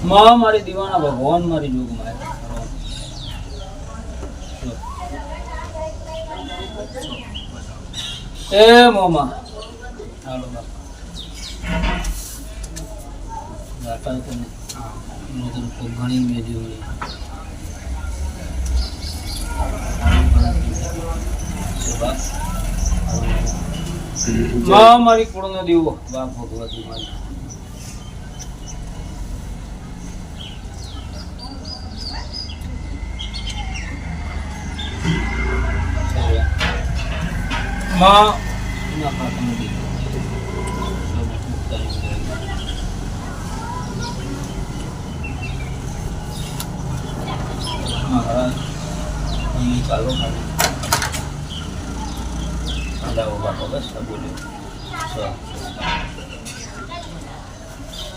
માં મારી દીવાના ભગવાન મારી જોગમાં એ મોમાં હાલો બાપા ઘણી મેળવી મારી કુળનો દીવો બાપ ભગવતી મારી માં ના પાકનો દીવો મહારાજ ચાલો જાઓ બાપા બસ બોલ્યો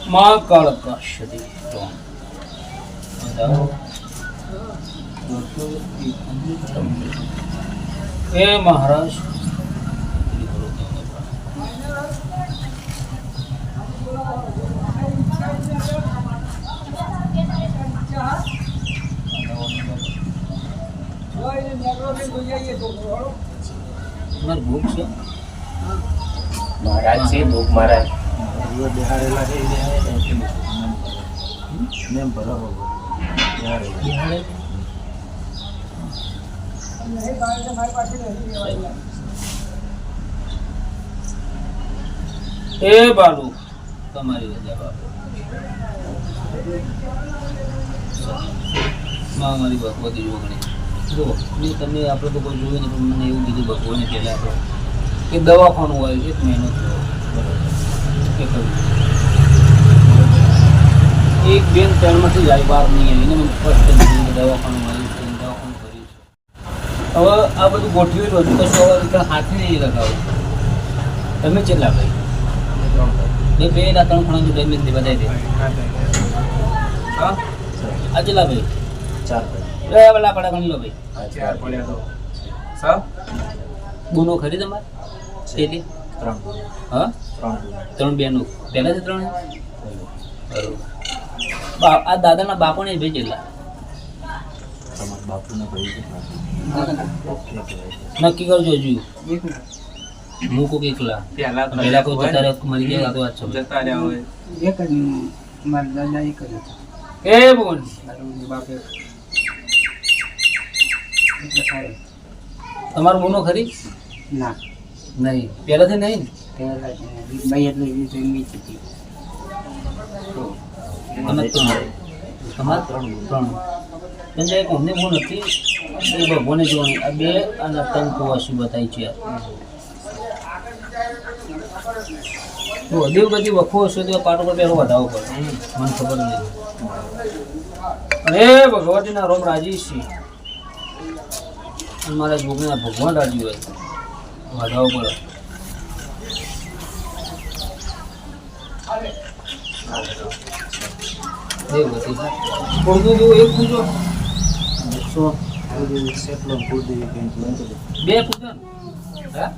માં કાળ કાશ્યદી એ મહારાજ ભૂખ છે મહારાજ છે ભૂખ મહારાજ બિહારેલા છે ને બરાબર એ બાલુ તમારી રજા બાપુ માં મારી ભગવતી જોગણી જો મેં તમે આપણે તો કોઈ જોયું નહીં પણ મને એવું કીધું ભગવાને પહેલાં આપણે કે દવાખાનું આવ્યું 1 મહિનો થયો બરાબર એક બેન ત્રણમાંથી જાય બહાર નહીં આવી ને મને ફર્સ્ટ દવાખાનું આવ્યું છે દવાખાનું કર્યું છે હવે આ બધું ગોઠવ્યું હતું કશું હવે હાથે નહીં લગાવું તમે કેટલા ભાઈ બે બે ના 3 ખણા તો ડેમેજ બધાઈ દે હા આ કેટલા ભાઈ 4 ભાઈ એ વાલા પડા ગણી લો ભાઈ 4 પડ્યા તો સા બોનો ખરી તમારે પેલી 3 હા 3 બેનો પહેલા છે 3 બરોબર આ દાદાના બાપોને ભાઈ કેટલા તમારા બાપુને ભાઈ નક્કી કરજો હજુ મૂકો એકલા પહેલા કોઈ જતા રહે મરી ગયા તો વાત છે જતા રહ્યા હોય એક જ મારા દાદા એક જ હતા એ બોલ મારું બાપે એટલે ખાય તમારો બોનો ખરી ના નહીં પહેલાથી નહીં ને પહેલા ભાઈ એટલે જમી હતી તમે તમારે 3 પણ એક અમને બોન હતી એ ભગવાને જોવાની આ 2 અને 3 કુવાસી બતાવી છે તો દેવ બધી વખો હશે તો પાટો પર પહેલો વધાવો પડે મને ખબર નહીં અરે ભગવતીના રોમ રાજી છે અને મારા જોગીના ભગવાન રાજી હોય વધાવો પડે દેવ બધી પડતું જેવું એક પૂજો 100 સેટલો કુળદેવી બેન બે પૂજો હા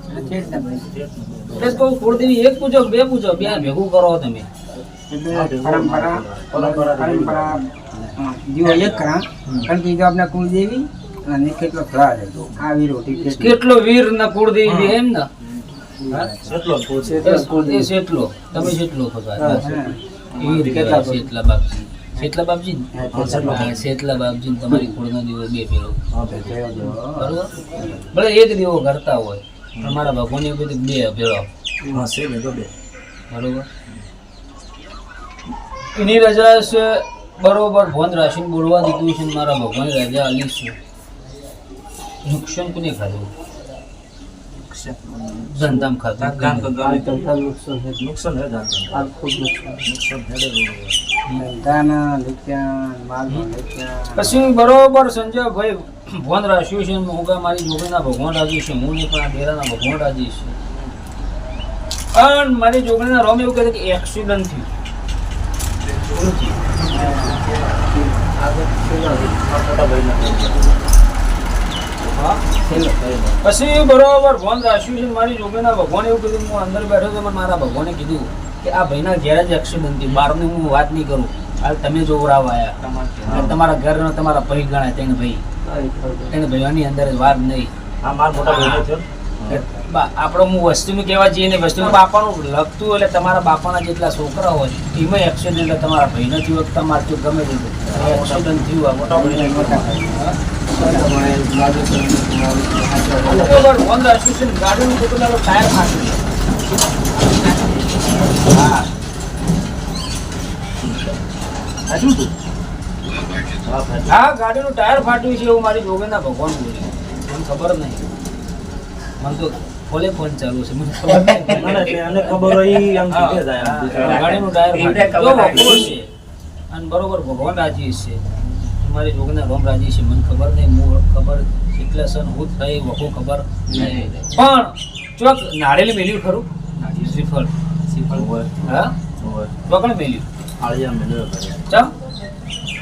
એટલે કહું કુળદેવી એક પૂજો બે પૂજો બે ભેગું કરો તમે પરંપરા જીવો એક કરા કારણ કે જો આપણા કુળદેવી અને કેટલો ખરા છે આવી રોટી કેટલો વીર ના કુળદેવી બે એમ ને સેટલો એ સેટલો તમે જેટલો ખબર વીર કેટલા સેટલા બાપજી સેટલા બાપજી સેટલા બાપજી તમારી કુળનો દીવો બે ફેરો બરોબર ભલે એક દીવો કરતા હોય તમારા ભગવાન એવું કીધું બે ફેરો હા છે બે બરોબર એની રજા છે બરોબર ભોન રાશિને બોલવા દીધું છે મારા ભગવાન રજા આલી છે નુકસાન કોને ખાધું ધંધામ ખાધું નુકસાન હે આ ખૂબ નુકસાન ધંધાના નુકસાન માલનું નુકસાન પછી બરોબર સંજયભાઈ ભોન રાખ્યું છે હું કે મારી જોગણીના ભગવાન રાજી છે હું નહીં પણ આ ડેરાના ભગવાન રાજી છે અને મારી જોગણીના રોમ એવું કહે કે એક્સિડન્ટ થયું મોટા ભાઈ હા છેલ્લો પછી બરોબર ફોન રાખ્યું છે મારી જોગીના ભગવાને એવું કીધું હું અંદર બેઠો તો મને મારા ભગવાને કીધું કે આ ભાઈના ઘેર જ એક્સિડન્ટ થયું બહારની હું વાત નહીં કરું હાલ તમે જોવરાવ આવ્યા તમારા ઘરનો તમારા ભાઈ ગણાય તેને ભાઈઓની અંદર જ વાત નહીં આ માર મોટા ભાઈનો થયો આપણે હું વસ્તુનું કહેવા જઈએ ને વસ્તુ બાપાનું લખતું એટલે તમારા બાપાના જેટલા છોકરા હોય એમાં એક્સિડન્ટ એટલે તમારા ભાઈનો થયું હોય તમારે તો ગમે તે એક્સિડન્ટ થયું આ મોટા ભાઈને બરોબર ફોન રાખ્યું છે ગાડીનું કેટલા ટાયર ફાટ્યું હા સાચું તું હા ગાડીનું ટાયર ફાટ્યું છે એવું મારી જોગેના ભગવાન બોલ્યું મને ખબર નહીં મને તો ફોલે ફોન ચાલુ છે મને ખબર નહીં અને ખબર હોય ઈ આમ કે જાય ગાડીનું ટાયર ફાટ્યું છે અને બરોબર ભગવાન રાજી છે મારી જોગના રોમ રાજી છે મને ખબર નહીં હું ખબર એટલે સન હું થઈ વખો ખબર નહીં પણ ચોક નાળેલી મેલ્યું ખરું શ્રીફળ હોય હા હોય ચોકણ મેલ્યું આળિયા મેળવ્યો કરે ચમ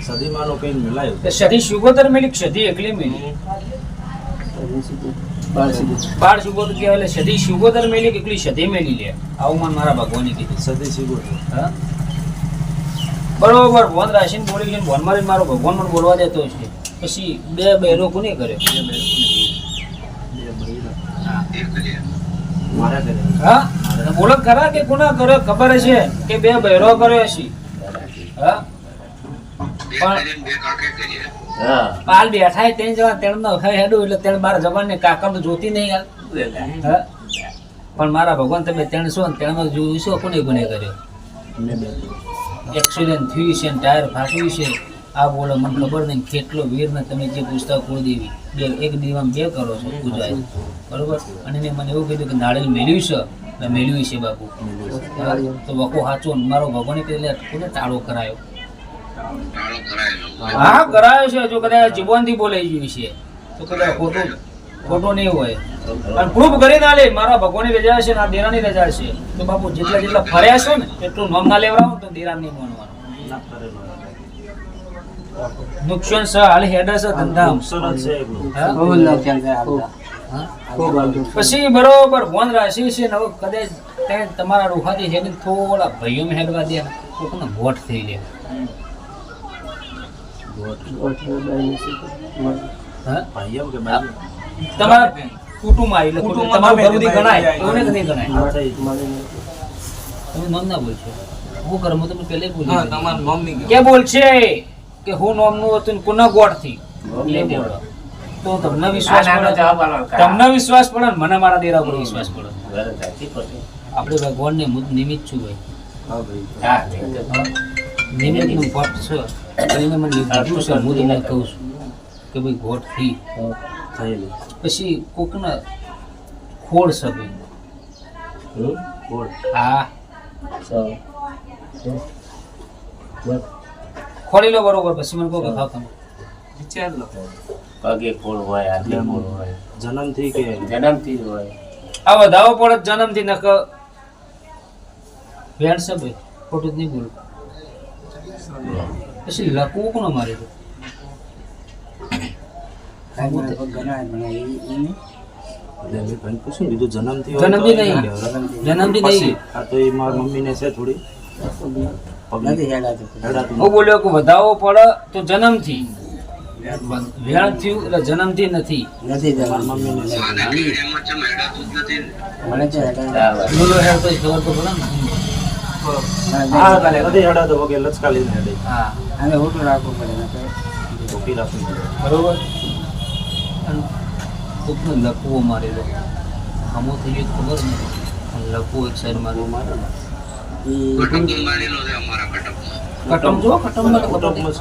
સદીમાનો કઈ મિલાયું કે સધી શુગોતર મેલી કે સધી એકલી મેલી બાર શુગોતર કહેવાય એટલે સધી શુગોતર મેલી કે એકલી સધી મેલી લે આવું મને મારા ભગવાને કીધું સદી સીગો હા બરોબર ભગવાન રાશિને બોલી ગયો ભગવાન મારી મારો ભગવાન મને બોલવા દેતો છે પછી બે બહેરો કોને કર્યો મારા કરે હા બોલો ખરા કે કોના કર્યો ખબર છે કે બે બહેરો કર્યો છે હા પણ પાલ બેઠા તેને જવા તેણ હેડું એટલે તેણ બાર જવાન ને કાકા તો જોતી નહીં હાલ હા પણ મારા ભગવાન તમે તેણ છો ને તેણ જોયું છો કોને કોને કર્યો એક્સિડન્ટ થયું છે ટાયર ફાટ્યું છે આ બોલો મને ખબર નહીં કેટલો વીર ને તમે જે પૂછતા કુળદેવી બે એક દીવામાં બે કરો છો પૂજાય બરોબર અને એને મને એવું કીધું કે નાળેલ મેળ્યું છે એટલે મેળવ્યું છે બાપુ તો વખો સાચો મારો ભગવાને કીધું કોને ટાળો કરાયો હા કરાયો છે જો કદાચ જીવનથી બોલાઈ ગયું છે તો કદાચ ખોટો નહીં હોય અને પ્રૂફ કરી ના લે મારા ભગવાનની રજા છે ના દેરાની રજા છે તો બાપુ જેટલા ફર્યા છો ને એટલું નામ ના લેવડાવો તો દેરા નહીં માનવાનું નુકસાન છે હાલ હેડર છે ધંધા પછી બરોબર ફોન રાશિ છે ને હવે કદાચ તમારા રૂખાથી હેડ થોડા ભાઈઓ હેડવા દે કોકનો વોટ થઈ જાય ભાઈઓ કે બાજુ તમારા કુટુંબ આવી એટલે તમારું ઘર બધી ગણાય એવું ને નહીં ગણાય તમે નામ ના બોલશો હું કરું હું તમે પહેલે બોલી કે બોલ છે કે હું નામનું હતું ને કોના ગોળ થી તો તમને વિશ્વાસ પડે તમને વિશ્વાસ પડે ને મને મારા દેરા પર વિશ્વાસ પડે આપણે ભગવાન ને નિમિત્ત છું ભાઈ નિમિત્ત નું ભક્ત છે એને મને લીધું છે હું તમને કહું છું કે ભાઈ ગોળ થી થયેલી પછી કોકના ખોળ છે ભાઈ કોડ હા ખોળી લો બરોબર પછી મને કહો કે ખાવ તમે વિચાર લો પગે ખોળ હોય આટલે ખોળ હોય જન્મથી કે જન્મથી જ હોય આ વધાવો પડે જન્મથી નક વેણ છે ભાઈ ખોટું જ નહીં બોલું પછી લખવું કોનો મારે તો ભાઈ પૂછ્યું કીધું જન્મથી જન્મથી નહીં જન્મથી નહીં આ તો એ મારી મમ્મીને છે થોડી હેડાતું હું બોલ્યો કે વધાવો પડે તો જન્મથી વેણ થયું એટલે જન્મથી નથી મારી મમ્મીને છે બોલો હેડ તો ખબર તો પડે ને હા નથી હેડાતો વગેરે લચકાલી ને હેડે હા અને હોટું રાખવું પડે ટોપી રાખવી પડે બરોબર કોકને લખવો મારી દો આમો થઈ ગયો ખબર નહીં પણ લખવો એક સાઈડ મારું મારે કટમ જો કટમમાં કુટુંબમાં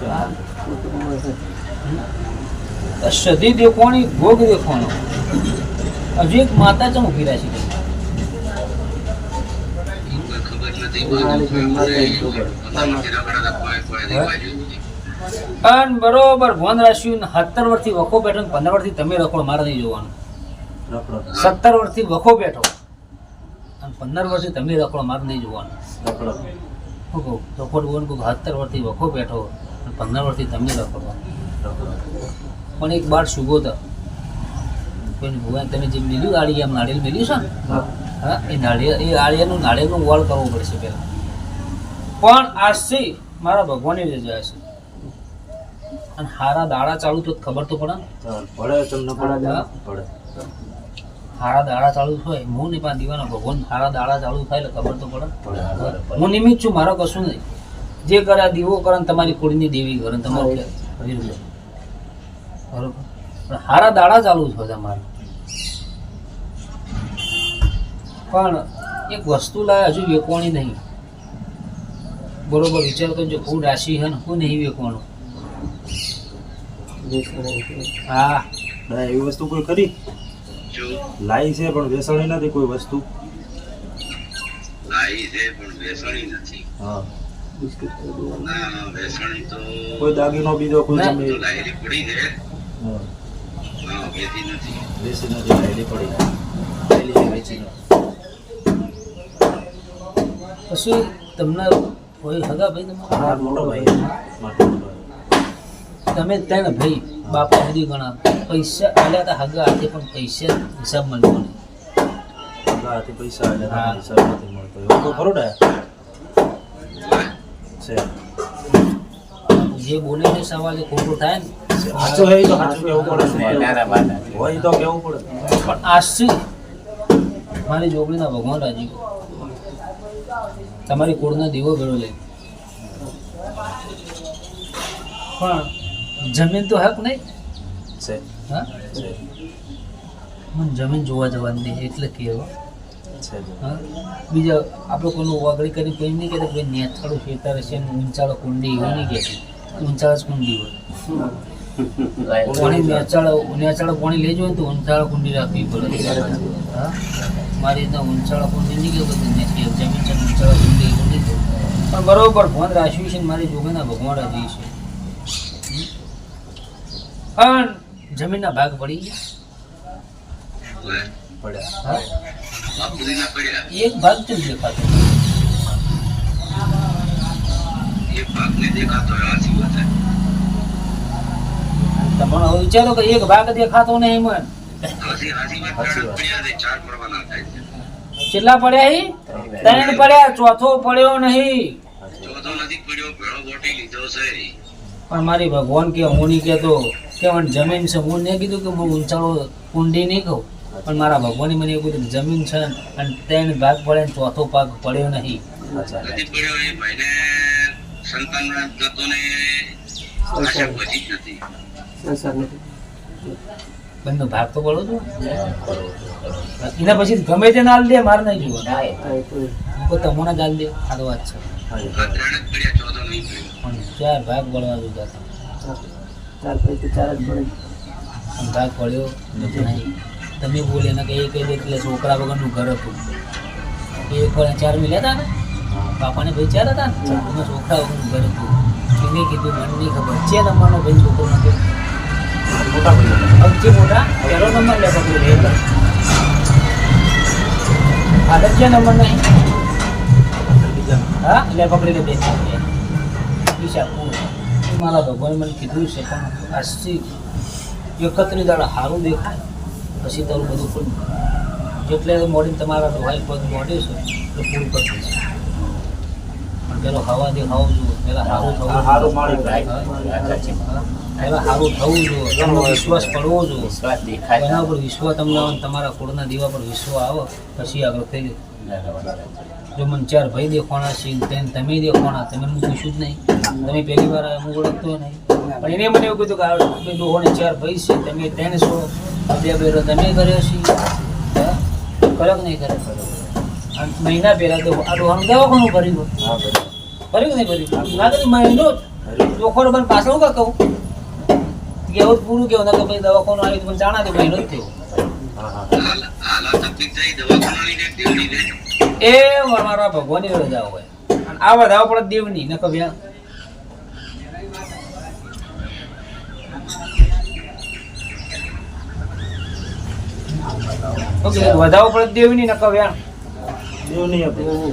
છે સધી દેખવાની ભોગ દેખવાનો હજુ એક માતા ચમ ઉભી રાખી અને બરોબર ભોન રાખ્યું 17 વર્ષથી વખો બેઠો 15 વર્ષથી તમે રખો મારે નહીં જોવાનું 17 વર્ષથી વખો બેઠો અને 15 વર્ષથી તમે રખો મારે નહીં જોવાનું શું કહું રખોડ બોલ કહું 17 વર્ષથી વખો બેઠો અને 15 વર્ષથી તમે રખો પણ એક બાર સુગો હતો કોઈ ભગવાન તમે જે મેલ્યું આળી આમ નાળિયેર મેલ્યું છે ને હા એ નાળિયેરનું વળ કરવું પડશે પહેલાં. પણ આજથી મારા ભગવાનની રજા છે અને હારા દાડા ચાલુ તો ખબર તો પડે ને. પડે તમને પડે હા. પડે હારા દાડા ચાલુ થાય હું નહીં પણ દીવાનો ભગવાન હારા દાડા ચાલુ થાય એટલે ખબર તો પડે. પડે હું નિમિત્ત છું, મારો કશું નહીં. જે કરે આ દીવો કરે ને તમારી કુળની દેવી કરે ને તમારું વિરુદ્ધ બરોબર. પણ હારા દાડા ચાલુ છે તમારે. પણ એક વસ્તુ લાવે હજુ વેકવાની નહીં. બરોબર વિચાર કરજો, કોઈ રાશિ છે ને કોઈ નહીં વેકવાનું. હા ના એવી વસ્તુ કોઈ ખરી લાઈ છે પણ વેસણી નથી કોઈ વસ્તુ. લાઈ છે પણ વેસણી નથી. હા ના વેસણી તો કોઈ દાગીનો બીજો કોઈ ના. તમે તો લાયેલી પડી છે. હા, હા વેચી નથી. વેસી નથી લાયેલી પડી લાયેલી છે વેચી નથી. પછી તમને કોઈ હગા ભાઈ તમારા હા મોટો ભાઈ મારો મોટો ભાઈ. તમે ત્રણ ભાઈ બાપા સુધી ગણા પૈસા આલ્યા હતા હગા હાથે પણ પૈસા હિસાબ મળ્યો નહીં. હગા હાથે પૈસા આલ્યા હા. હતા, હિસાબ નથી મળતો એવું તો ખરું ને છે. જે બોલે છે સવાલ એ ખોટો થાય ને. સાચું હે તો સાચું કેવું પડે છે. નાના બાના છે. હોય તો કેવું પડે. પણ આજથી મારી જોગણીના ભગવાન રાજી તમારી કુળનો દીવો ભેળો લઈ. પણ જમીન તો હક નહીં. છે હા છે મને જમીન જોવા જવાની નહીં એટલે કહેવા. છે જ. હા બીજા આપણે કોઈનું વાગડી કરી કોઈ નહીં કહેતા કોઈ નેથાળું ખેતર છે ને ઊંચાળો કુંડી એવું નહીં કહેતી. ઊંચાળ જ કુંડી હોય. પાણી નેચાળો પાણી લેજો ને તો ઊંચાળો કુંડી રાખવી પડે. હા મારી રીતના ઊંચાળો કુંડી નહીં કહેવું જમીન છે ઊંચાળો કુંડી એવું નહીં કહેવું. પણ બરોબર ભોંદ રાખ્યું છે ને મારી જોગીના ભગવાન રાજી છે. પણ જમીનના ભાગ પડી ગયા. પડ્યા હા બાપુજીના પડ્યા. એક ભાગ કેમ દેખાતો એક ભાગને દેખાતો હોય આછી વાત છે. તમારો હવે વિચારો કે એક ભાગ દેખાતો નહીં મને. આછી વાત સાચી વાત. પડ્યા છે. ચાર પડવાના થાય છે. કેટલા પડ્યા હી? ત્રણ પડ્યા, ચોથો પડ્યો નહીં. ચોથો નથી પડ્યો. ભેળો બોટી લીધો છે. પણ મારી ભગવાન કે હું નહીં કહેતો કે મને જમીન છે. હું નહીં કીધું કે હું ઊંચાળો કુંડી નહીં કહું. પણ મારા ભગવાને મને એવું કીધું કે જમીન છે અને ત્રણ ભાગ પડે ને ચોથો ભાગ પડ્યો નહીં. અચ્છા નથી પડ્યો એ ભાઈને સંતાન જતો ને આશા વધી જ નથી. બંને ભાગ તો પડો છો. એના પછી ગમે તે નાલ દે મારે નહીં જોવાનું. કોઈ તમને જ હાલ દે આ તો વાત છે. આ ત્રણ જ પડ્યા. ચોથો નહીં પડ્યો. પણ ચાર ભાગ પડવા જોતા હતા. પણ ભાગ પડ્યો નહીં. તમે બોલે ને કે એ કહી દે એટલે છોકરા વગરનું ઘર હતું. એ પણ ચાર મિલ્યા હતા ને બાપાને ભાઈ ચાર હતા ને એમાં છોકરા વગરનું ઘર હતું. એને કીધું મને નહીં ખબર છે નંબરનો ભાઈ છોકરો નથી. મોટા ભાઈ સૌથી મોટા પહેલો નંબર લે પકડી લે. આગળ જે નંબર નહીં હા લે પકડી લે બે હિસાબ પૂરો. મારા ભગવાને મને કીધું છે પણ આજથી એકત્રી દાડા સારું દેખાય પછી તારું બધું પૂરું. જેટલે મોડીને તમારા ડોહાઈ પગ મોડ્યું છે એટલે પૂરું કરી દઈશ. પણ પેલો હવા દેખાવું જોઈએ પેલા સારું થવું સારું માળી પેલા સારું થવું જોઈએ. તમને વિશ્વાસ પડવો જોઈએ. વિશ્વાસ દેખાય એના પર વિશ્વાસ તમને આવે ને તમારા કુળના દીવા પર વિશ્વાસ આવે પછી આગળ થઈ જાય. જો મને ચાર ભાઈ દેખવાના છે તમે દેખવાના તમે હું પૂછ્યું જ નહીં. તમે પહેલી વાર હું ઓળખતો નહીં. પણ એને મને એવું કીધું કે આ બે ડોહોને ચાર ભાઈ છે તમે ત્રણ છો બે બેરો તમે કર્યો છે. હા? કર્યો કે નહીં કર્યો? અને મહિના પહેલા તો આ ડોહાનું દવાખાનું ભર્યું હતું. હા બરાબર ભર્યું કે નહીં ભર્યું? ના કરી મહિનો ચોખ્ખો પણ પાછળ હું કહું કેવું જ પૂરું કેવું ના કે ભાઈ દવાખાનું આવ્યું પણ જાણા તો મહિનો જ થયો. હા હા હાલ આ તકલીફ થઈ દવાખાનાની ને દેવની ને એ મારા ભગવાનની રજા હોય અને આ વધાવ પડે દેવની ન કભ્યા ઓકે વધાવ પડે દેવની ન કભ્યા એવું નહીં હતું. તો બહુ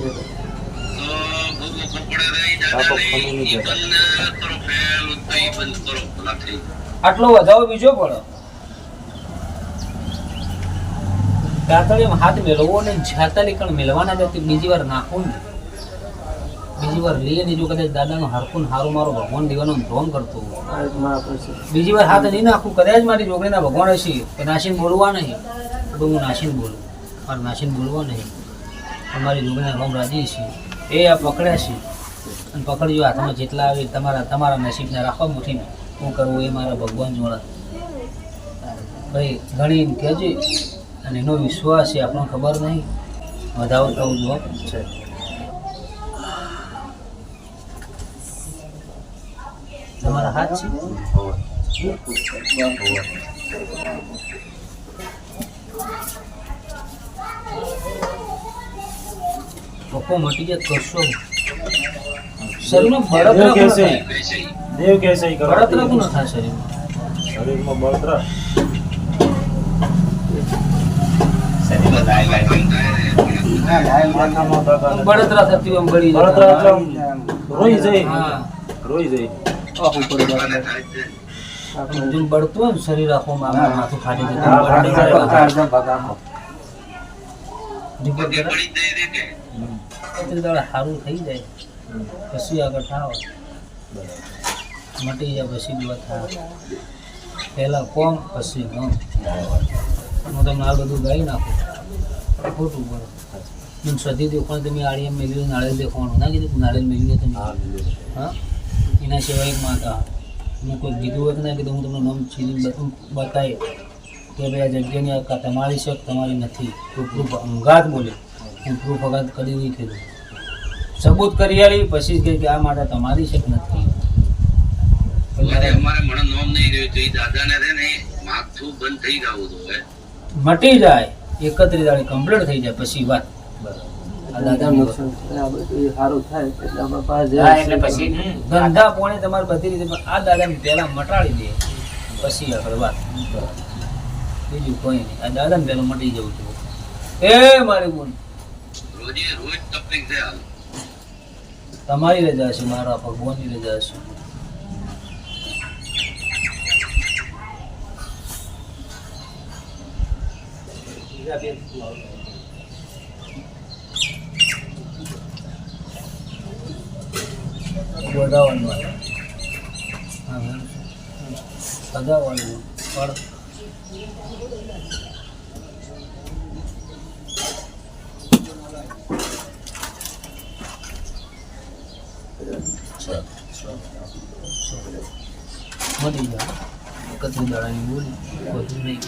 કપડા રહી બાપો દાદા ખમી નહીં જતા. બંધ કરો પેલું તો ઈ બંધ કરો ભલા થઈ. આટલો વધાવ બીજો પડે દાંતળીમાં હાથ મેળવવો ને છાતાલી કણ મેળવાના જ બીજી વાર નાખવું ને બીજી વાર લઈએ ને જો કદાચ દાદાનું હરખું ને હારું મારો ભગવાન દેવાનું ધ્રોંગ કરતો બીજી વાર હાથ નહીં નાખું કદાચ મારી જોગણીના ભગવાન હશે કે નાસીને બોલવા નહીં તો હું નાસીને બોલું મારે નાસીને બોલવા નહીં અમારી જોગણીના ભગવાન રાજી છે એ આ પકડ્યા છે અને પકડજો હાથમાં જેટલા આવે તમારા નસીબને રાખવા મુઠીને હું કરવું એ મારા ભગવાન જોડા ભાઈ ઘણી કહેજે અને એનો વિશ્વાસ છે આપણને ખબર નહીં વધારો થવું જોવા છે તમારા હાથ છે પપ્પો મટી જાય કરશો શરીરમાં બળતરા પણ થાય. દેવ કેસે બળતરા પણ ન થાય શરીરમાં શરીરમાં બળતરા શરીરમાં લાય લાય હા, લાઈવ માથામાં દાદા બળતરા થતી હોય એમ બળી જાય. બળતરા એટલે આમ રોઈ જાય હા રોઈ જાય આખું ઉપર બળતરા. જેમ બળતું હોય ને શરીર આખું આમાં માથું ફાટી હા, ફાટી જાય. જતું રિપોર્ટ પગે કરાય પડી જાય રે કે એટલે દાડા સારું થઈ જાય પછી આગળ થાવ મટી જાય પછી દુઆ થાય પહેલાં કોમ પછી ન હું તમને આ બધું ગાઈ નાખું ખોટું બોલો હું સધી દેખવાનું તમે આળીએ મેળવી નાળિયેર દેખવાનું ના કીધું નાળિયેર મેળવીએ તમે હા એના સિવાય એક માતા મેં કોઈ કીધું હોય કે ના કીધું હું તમને નામ છીલી બતાવી કે ભાઈ આ જગ્યાની આ તમારી છે તમારી નથી પ્રૂફ અંગાત બોલે હું પ્રૂફ અંગાત કરી નહીં કીધું સબૂત કરી આલી પછી કહે કે આ માતા તમારી છે કે નથી અમારે મને નોમ નહીં રહ્યું તો એ દાદાને રે ને માથું બંધ થઈ જવું જોઈએ મટી જાય 31 દાડે કમ્પ્લીટ થઈ જાય પછી વાત આ દાદાનું હા એટલે પછી ધંધા પોણે તમારે બધી રીતે પણ આ દાદાને પહેલા મટાડી દે પછી આગળ વાત બીજું કોઈ નહીં આ દાદાને પહેલા મટી જવું જોઈએ એ મારી બોન રોજ તકલીફ છે હાલ તમારી રજા છે મારા ભગવાનની રજા છે ગોદાવાનું હા સદાવાનું પણ મળી જાય 31 દાડાની બોલી બધું નહીં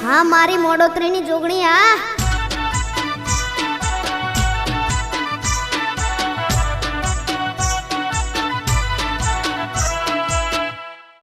હા મારી મોડોતરીની જોગણી આ